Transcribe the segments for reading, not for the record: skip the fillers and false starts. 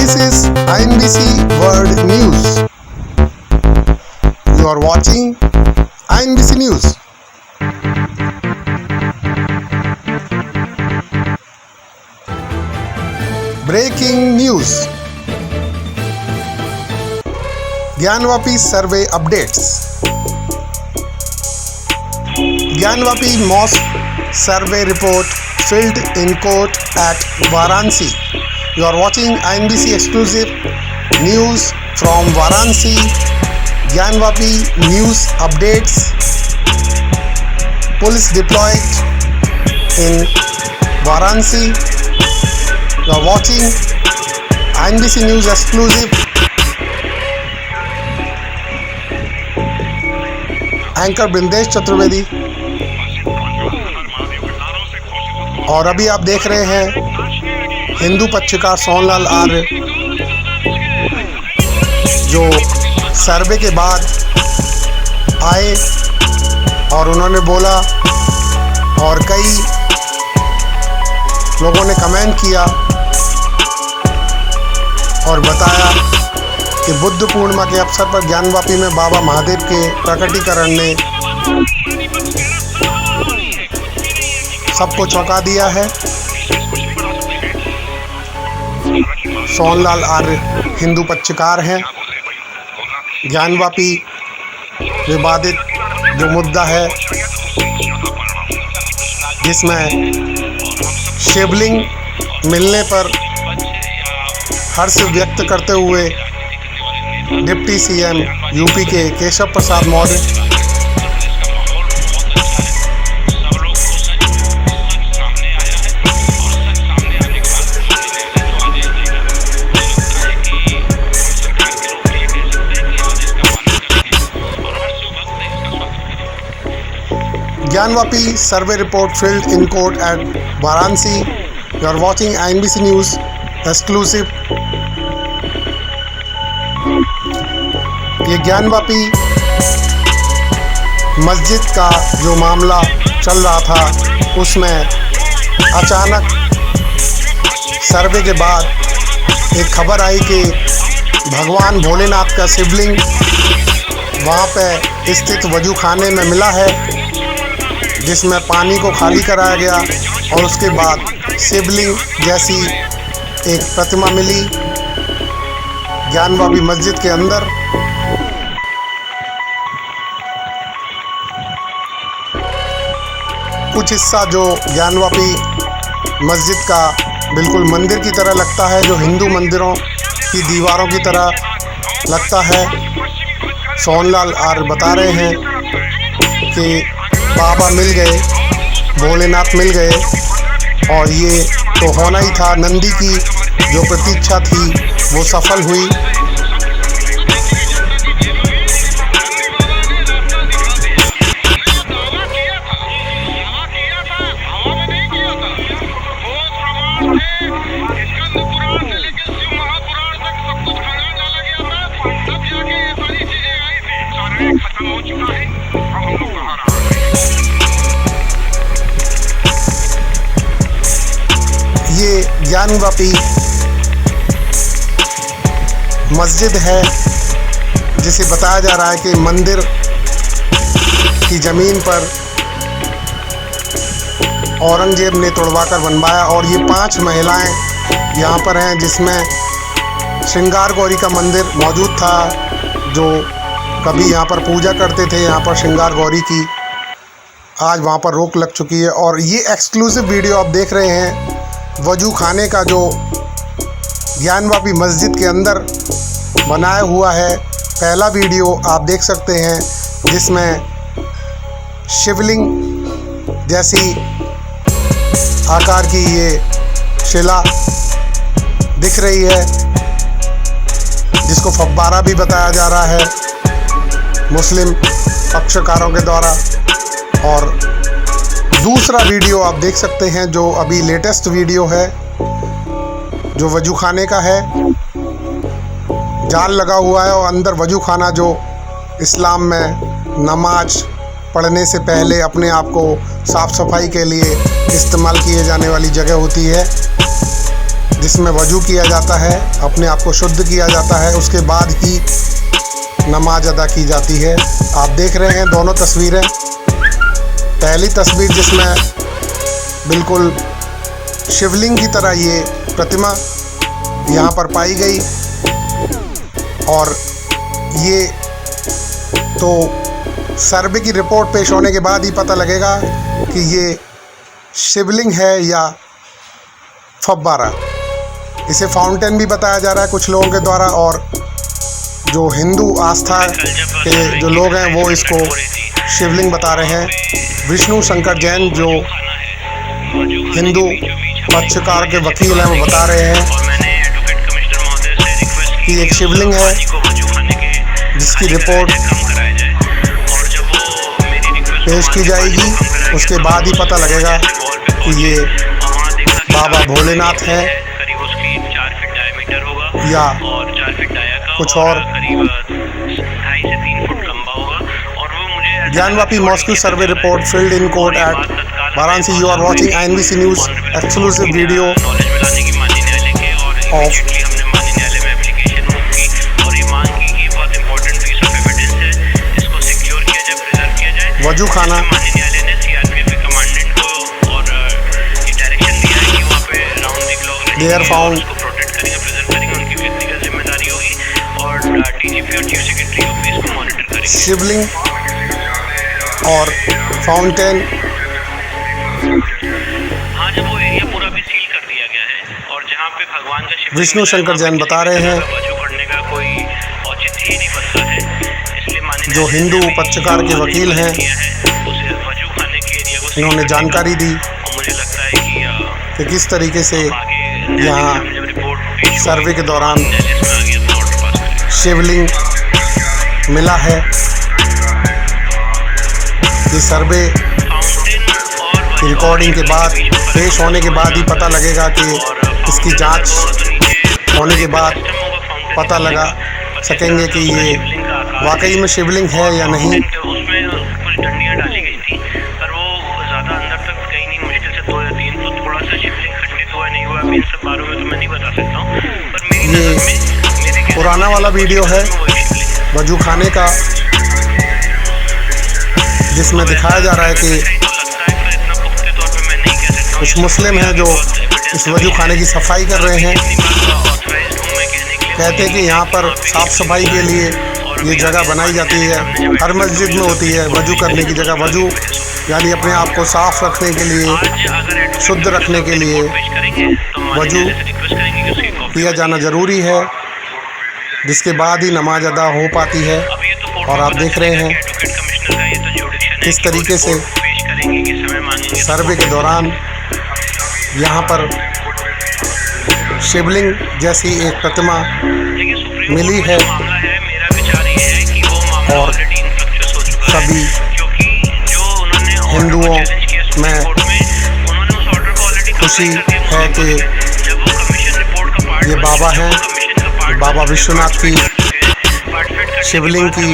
This is INBC World News. You are watching INBC News. Breaking news. Gyanvapi survey updates. Gyanvapi mosque survey report filled in court at Varanasi. You are watching INBC exclusive news from Varanasi. Gyanvapi news updates. Police deployed in Varanasi. You are watching INBC news exclusive. Anchor Brindesh Chaturvedi. और अभी आप देख रहे हैं हिंदू पत्रकार सोनलाल आर्य, जो सर्वे के बाद आए और उन्होंने बोला और कई लोगों ने कमेंट किया और बताया कि बुद्ध पूर्णिमा के अवसर पर ज्ञानवापी में बाबा महादेव के प्रकटीकरण ने सबको चौंका दिया है. सोनलाल आर्य हिंदू पत्रकार हैं. ज्ञानवापी विवादित जो मुद्दा है जिसमें शिवलिंग मिलने पर हर्ष व्यक्त करते हुए डिप्टी सीएम यूपी के Keshav Prasad Maurya Gyanvapi survey report filled in court at Varanasi. You are watching INBC News exclusive. ये ज्ञानवापी मस्जिद का जो मामला चल रहा था उसमें अचानक सर्वे के बाद एक खबर आई कि भगवान भोलेनाथ का शिवलिंग वहाँ पे स्थित वजू खाने में मिला है, जिसमें पानी को खाली कराया गया और उसके बाद शिवलिंग जैसी एक प्रतिमा मिली ज्ञानवापी मस्जिद के अंदर. कुछ हिस्सा जो ज्ञानवापी मस्जिद का बिल्कुल मंदिर की तरह लगता है, जो हिंदू मंदिरों की दीवारों की तरह लगता है. सोनलाल आर्य बता रहे हैं कि बाबा मिल गए, भोलेनाथ मिल गए और ये तो होना ही था. नंदी की जो प्रतीक्षा थी वो सफल हुई. ये ज्ञानवापी मस्जिद है जिसे बताया जा रहा है कि मंदिर की ज़मीन पर औरंगजेब ने तोड़वाकर बनवाया और ये 5 महिलाएं यहाँ पर हैं, जिसमें श्रृंगार गौरी का मंदिर मौजूद था, जो कभी यहाँ पर पूजा करते थे यहाँ पर श्रृंगार गौरी की. आज वहाँ पर रोक लग चुकी है. और ये एक्सक्लूसिव वीडियो आप देख रहे हैं वजू खाने का जो ज्ञानवापी मस्जिद के अंदर बनाया हुआ है. पहला वीडियो आप देख सकते हैं जिसमें शिवलिंग जैसी आकार की ये शिला दिख रही है, जिसको फव्वारा भी बताया जा रहा है मुस्लिम पक्षकारों के द्वारा. और दूसरा वीडियो आप देख सकते हैं जो अभी लेटेस्ट वीडियो है, जो वजू खाने का है. जाल लगा हुआ है और अंदर वजू खाना जो इस्लाम में नमाज पढ़ने से पहले अपने आप को साफ़ सफाई के लिए इस्तेमाल किए जाने वाली जगह होती है. जिसमें वजू किया जाता है, अपने आप को शुद्ध किया जाता है, उसके बाद ही नमाज अदा की जाती है। आप देख रहे हैं दोनों तस्वीरें। पहली तस्वीर जिसमें बिल्कुल शिवलिंग की तरह ये प्रतिमा यहाँ पर पाई गई, और ये तो सर्वे की रिपोर्ट पेश होने के बाद ही पता लगेगा कि ये शिवलिंग है या फव्वारा। इसे फाउंटेन भी बताया जा रहा है कुछ लोगों के द्वारा, और जो हिंदू आस्था के जो लोग हैं वो इसको शिवलिंग बता रहे हैं। विष्णु शंकर जैन जो हिंदू पक्षकार के वकील हैं वो बता रहे हैं कि एक शिवलिंग है जिसकी रिपोर्ट पेश की जाएगी, उसके बाद ही पता लगेगा कि ये बाबा भोलेनाथ हैं या कुछ और। Gyanvapi mosque survey report filed in court at Varanasi. You are watching INBC news exclusive video of वजू खाना। They are found शिवलिंग और फाउंटेन। हाँ, जब वो एरिया पूरा भी सील कर दिया गया है और जहाँ पे भगवान का विष्णु शंकर जैन बता रहे हैं, वजू करने का कोई औचित्य ही नहीं बनता है, इसलिए माननीय जो हिंदू पक्षकार के वकील हैं, उसे वजू खाने के एरिया को इन्होंने जानकारी दी और मुझे लगता है कि किस तरीके से यहाँ रिपोर्ट सर्वे के दौरान जिसमें आ गया तो ऑर्डर पास करें। शिवलिंग मिला है। ये सर्वे की रिकॉर्डिंग के बाद पेश होने के बाद ही पता लगेगा कि इसकी जांच होने के बाद पता लगा सकेंगे कि ये वाकई में शिवलिंग है या नहीं। उसमें कुछ डंडियाँ डाली गई थी पर वो ज़्यादा अंदर तक गई नहीं, मुश्किल से 2 या 3, तो थोड़ा सा शिवलिंग खंडित हुआ नहीं हुआ, अभी इन सब बारों में तो मैं नहीं बता सकता हूँ। पर मेरे पुराना वाला वीडियो है वजू खाने का, जिसमें दिखाया जा रहा है कि कुछ मुस्लिम हैं जो इस वजू खाने की सफाई कर रहे हैं। कहते हैं कि यहाँ पर साफ़ सफाई के लिए ये जगह बनाई जाती है, हर मस्जिद में होती है वजू करने की जगह। वजू यानी अपने आप को साफ़ रखने के लिए, शुद्ध रखने के लिए वजू किया जाना ज़रूरी है, जिसके बाद ही नमाज अदा हो पाती है। और आप देख रहे हैं किस तरीके से सर्वे के दौरान यहाँ पर शिवलिंग जैसी एक प्रतिमा मिली है और सभी हिंदुओं में खुशी है कि ये बाबा हैं, बाबा विश्वनाथ की शिवलिंग की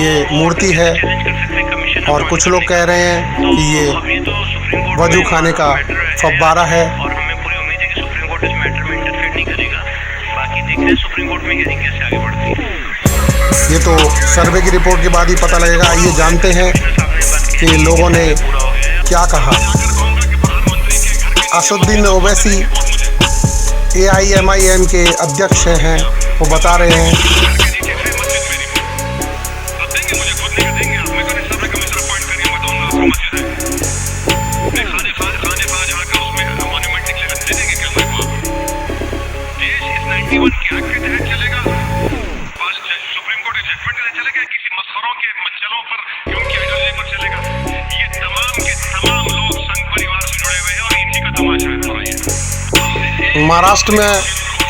ये मूर्ति है। और कुछ लोग कह रहे हैं कि ये वजू खाने का फव्वारा है। और हमें पूरी उम्मीद है कि सुप्रीम कोर्ट इस मैटर में इंटरफेयर नहीं करेगा। बाकी देखते हैं सुप्रीम कोर्ट में हियरिंग कैसे आगे बढ़ती है। ये तो सर्वे की रिपोर्ट के बाद ही पता लगेगा। आइए जानते हैं कि लोगों ने क्या कहा। असदुद्दीन ओवैसी AIMIM के अध्यक्ष हैं, वो बता रहे हैं महाराष्ट्र में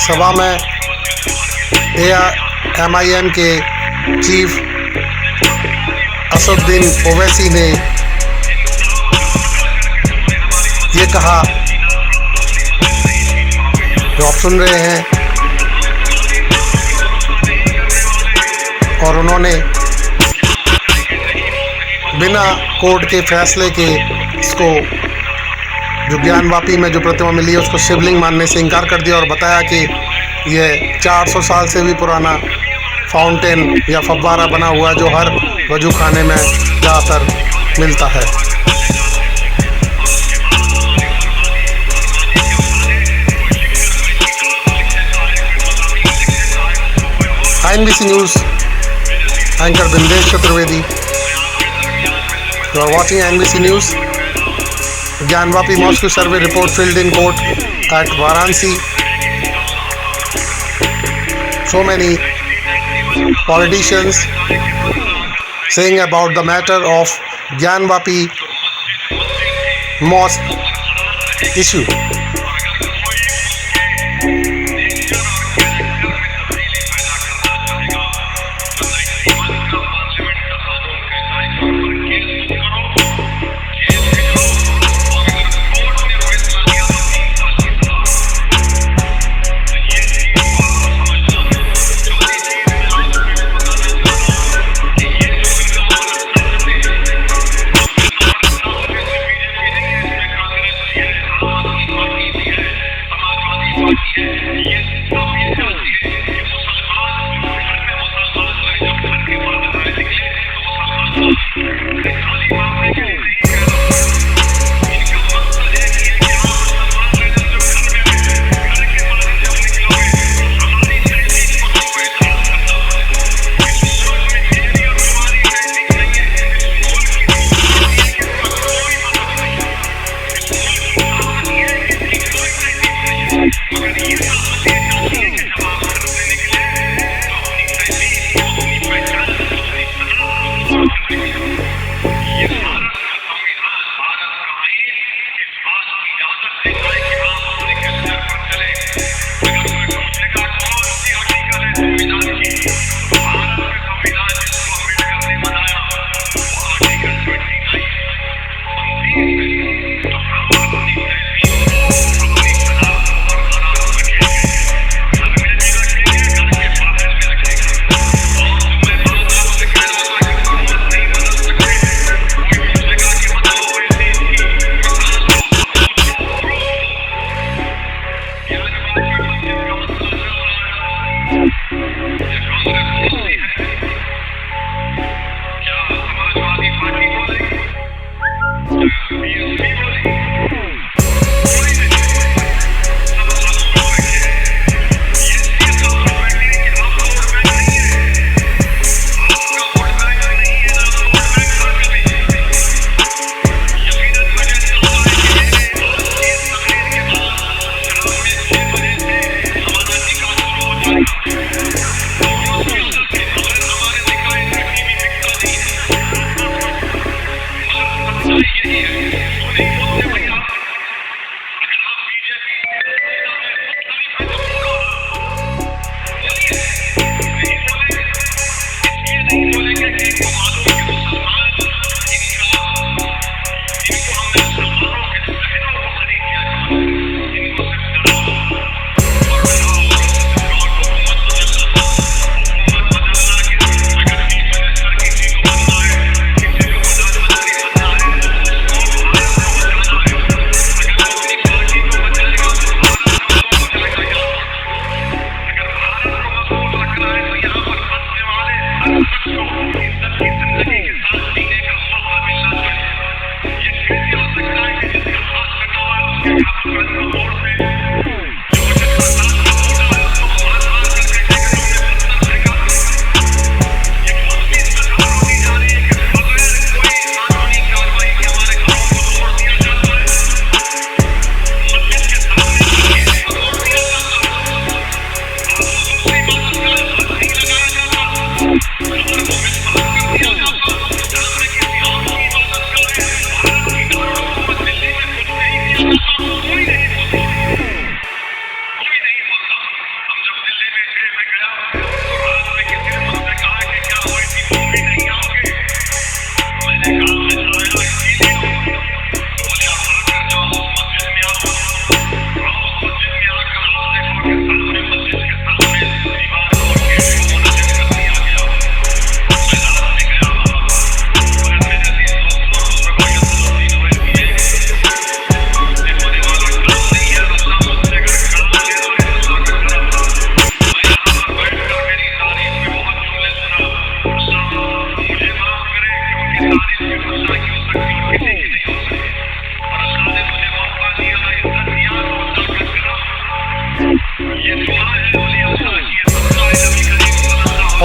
सभा में AIMIM के चीफ असदुद्दीन ओवैसी ने ये कहा, जो आप सुन रहे हैं, और उन्होंने बिना कोर्ट के फैसले के इसको जो ज्ञानवापी में जो प्रतिमा मिली है उसको शिवलिंग मानने से इनकार कर दिया और बताया कि ये 400 साल से भी पुराना फाउंटेन या फव्वारा बना हुआ है जो हर वजू खाने में ज़्यादातर मिलता है। INBC news anchor Bindesh Chaturvedi. You are watching INBC News. Gyanvapi Mosque survey report filed in court at Varanasi. So many politicians saying about the matter of Gyanvapi Mosque issue. मगर ये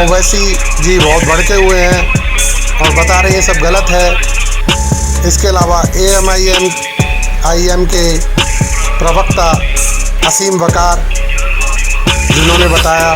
ओवैसी जी बहुत भड़के हुए हैं और बता रहे हैं सब गलत है। इसके अलावा AMIM के प्रवक्ता असीम वकार जिन्होंने बताया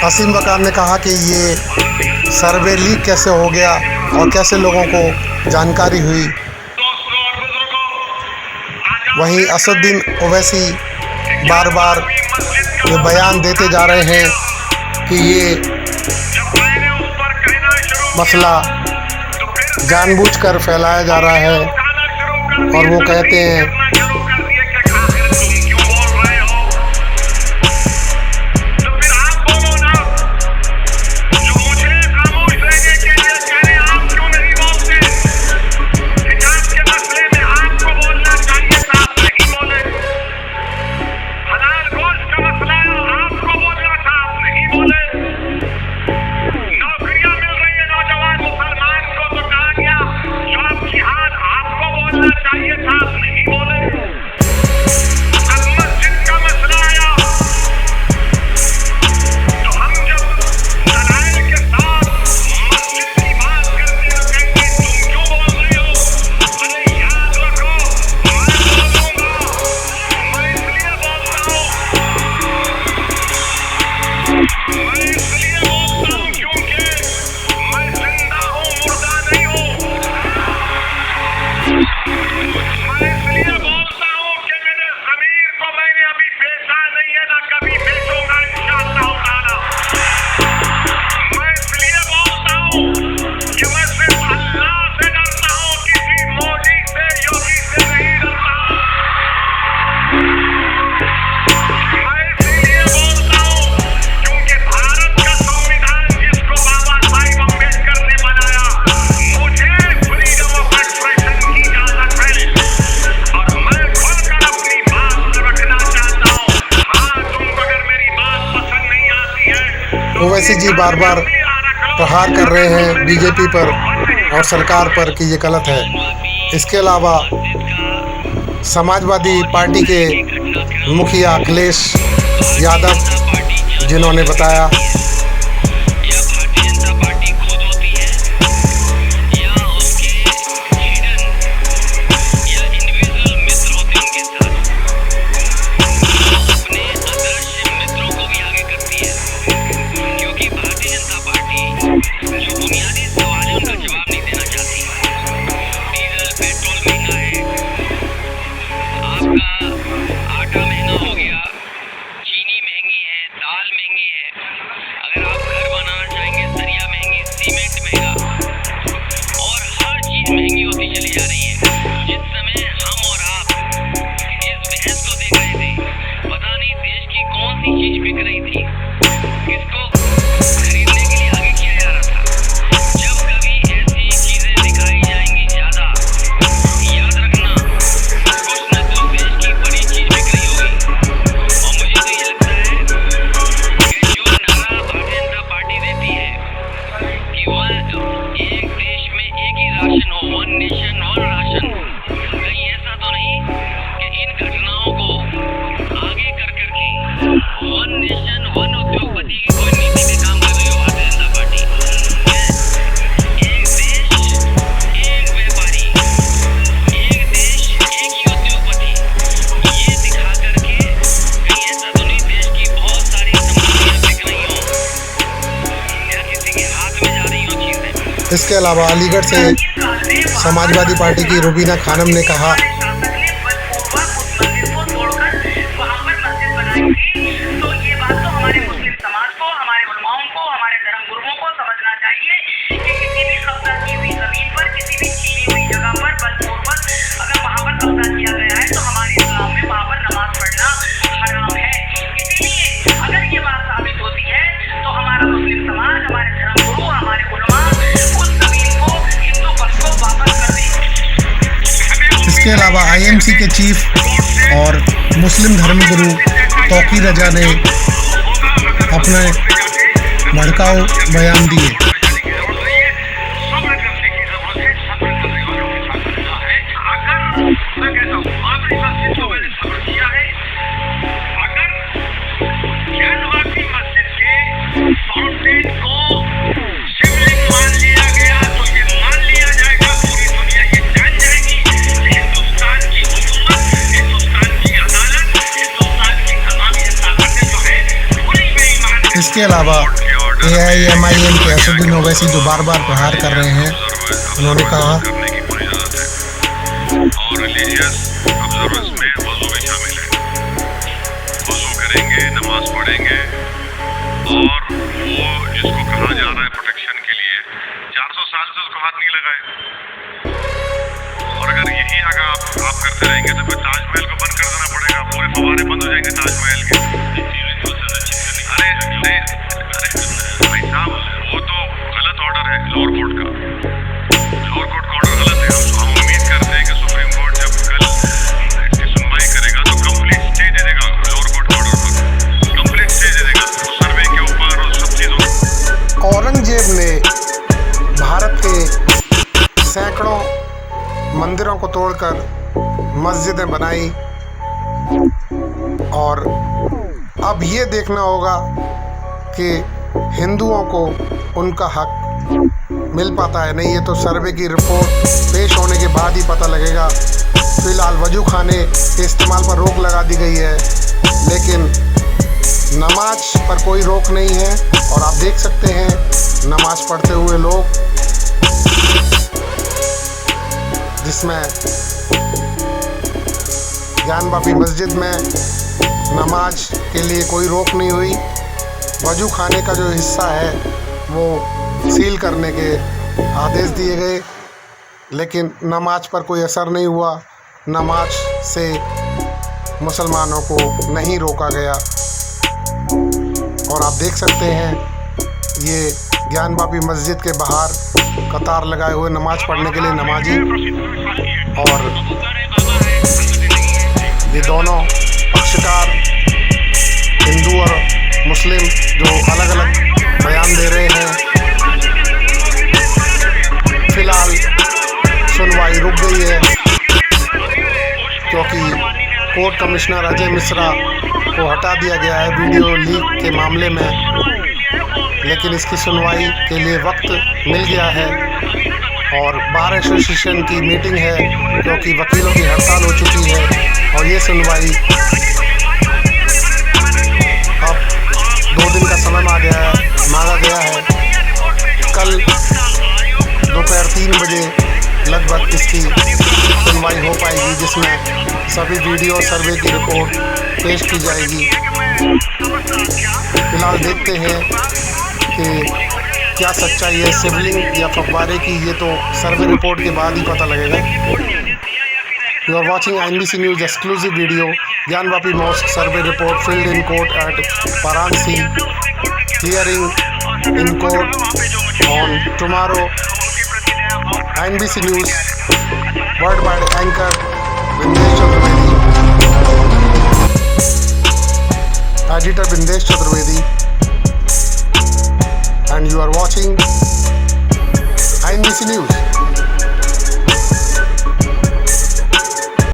असीम वकार ने कहा कि ये सर्वे लीक कैसे हो गया और कैसे लोगों को जानकारी हुई। वहीं असदुद्दीन ओवैसी बार बार ये बयान देते जा रहे हैं कि ये मसला जानबूझकर फैलाया जा रहा है और वो कहते हैं चाहिए था, नहीं बोले। ओवैसी जी बार बार प्रहार कर रहे हैं बीजेपी पर और सरकार पर कि ये गलत है। इसके अलावा समाजवादी पार्टी के मुखिया अखिलेश यादव जिन्होंने बताया महंगी होती चली जा रही है। जिस समय हम और आप इस बहस को देख रहे थे, पता नहीं देश की कौन सी चीज बिक रही थी, किसको खरीदने के लिए आगे किया जा रहा था। जब कभी ऐसी चीजें दिखाई जाएंगी ज्यादा, याद रखना कुछ न कुछ देश की बड़ी चीज बिक रही होगी। और मुझे तो ये लगता है कि जो नारा भारतीय जनता पार्टी देती है कि वह एक देश में एक ही राशन हो, वन नेशन वन राशन, कहीं ऐसा तो नहीं कि इन घटनाओं को आगे कर करके वन नेशन वन उद्योगपति की कोई नीति पे काम कर रही हो भारतीय जनता पार्टी। एक देश एक व्यापारी, एक देश एक ही उद्योगपति, ये दिखा करके कहीं ऐसा तो नहीं देश की बहुत सारी संपत्तियां बिक रही हो या किसी के हाथ में जा रही हो चीजें। इसके अलावा अलीगढ़ से समाजवादी पार्टी की रुबीना खानम ने कहा तो ये बात तो हमारे मुस्लिम समाज को, हमारे उलमाओं को, हमारे धर्म गुरुओं को समझना चाहिए कि किसी भी कब्जा की हुई जमीन पर, किसी भी छीनी हुई जगह पर बलपूर्वक अगर वहाँ पर कब्जा किया गया है तो हमारे इस्लाम में वहाँ पर नमाज पढ़ना हराम है। इसीलिए अगर ये बात साबित होती है तो हमारा मुस्लिम समाज, हमारे धर्म गुरु, हमारे उलमा उस जमीन को हिंदू पक्ष को वापस कर दें। इसके अलावा IMC के चीफ और मुस्लिम धर्मगुरु तौकीर रजा ने अपने भड़काऊ बयान दिए। इसके अलावा AIMIM के असदुद्दीन ओवैसी जो बार बार प्रहार कर रहे हैं, उन्होंने कहा और रिलीजियस ऑब्जर्वेंस में वज़ू भी शामिल है। वज़ू करेंगे, नमाज पढ़ेंगे और वो जिसको कहा जा रहा है प्रोटेक्शन के लिए 400 साल से उसको हाथ नहीं लगाए। और अगर यही अगर आप करते रहेंगे तो फिर ताजमहल को बंद कर देना पड़ेगा, पूरे फवारे बंद हो जाएंगे ताजमहल के। अरे भाई साहब, वो तो गलत ऑर्डर है लोअर कोर्ट का। लोअर कोर्ट का ऑर्डर गलत है। हम उम्मीद करते हैं कि सुप्रीम कोर्ट जब कल इसकी सुनवाई करेगा तो कंप्लीट स्टे दे देगा लोअर कोर्ट के ऑर्डर पर, कंप्लीट स्टे दे देगा सर्वे के ऊपर और सब चीज़ों। औरंगजेब ने भारत के सैकड़ों मंदिरों को तोड़कर मस्जिदें बनाई और अब ये देखना होगा कि हिंदुओं को उनका हक मिल पाता है नहीं। ये तो सर्वे की रिपोर्ट पेश होने के बाद ही पता लगेगा। फ़िलहाल वजू खाने के इस्तेमाल पर रोक लगा दी गई है, लेकिन नमाज पर कोई रोक नहीं है। और आप देख सकते हैं नमाज पढ़ते हुए लोग, जिसमें ज्ञानवापी मस्जिद में नमाज के लिए कोई रोक नहीं हुई। वजू खाने का जो हिस्सा है वो सील करने के आदेश दिए गए, लेकिन नमाज पर कोई असर नहीं हुआ। नमाज से मुसलमानों को नहीं रोका गया। और आप देख सकते हैं ये ज्ञानवापी मस्जिद के बाहर कतार लगाए हुए नमाज पढ़ने के लिए नमाजी और ये दोनों पक्षकार हिंदू और मुस्लिम जो अलग अलग कमिश्नर अजय मिश्रा को हटा दिया गया है वीडियो लीक के मामले में, लेकिन इसकी सुनवाई के लिए वक्त मिल गया है और बार एसोसिएशन की मीटिंग है क्योंकि वकीलों की हड़ताल हो चुकी है और ये सुनवाई अब 2 दिन का समय मांगा गया है। कल दोपहर 3 बजे लगभग इसकी सुनवाई हो पाएगी, जिसमें सभी वीडियो सर्वे की रिपोर्ट पेश की जाएगी। फिलहाल देखते हैं कि क्या सच्चाई है सिवलिंग या फव्वारे की, ये तो सर्वे रिपोर्ट के बाद ही पता लगेगा। You are watching INBC news exclusive video Gyanvapi mosque survey report filed in court at Varanasi, hearing in court on tomorrow. INBC news world wide anchor Vindesh Chaturvedi, editor Vindesh Chaturvedi, and you are watching INBC News.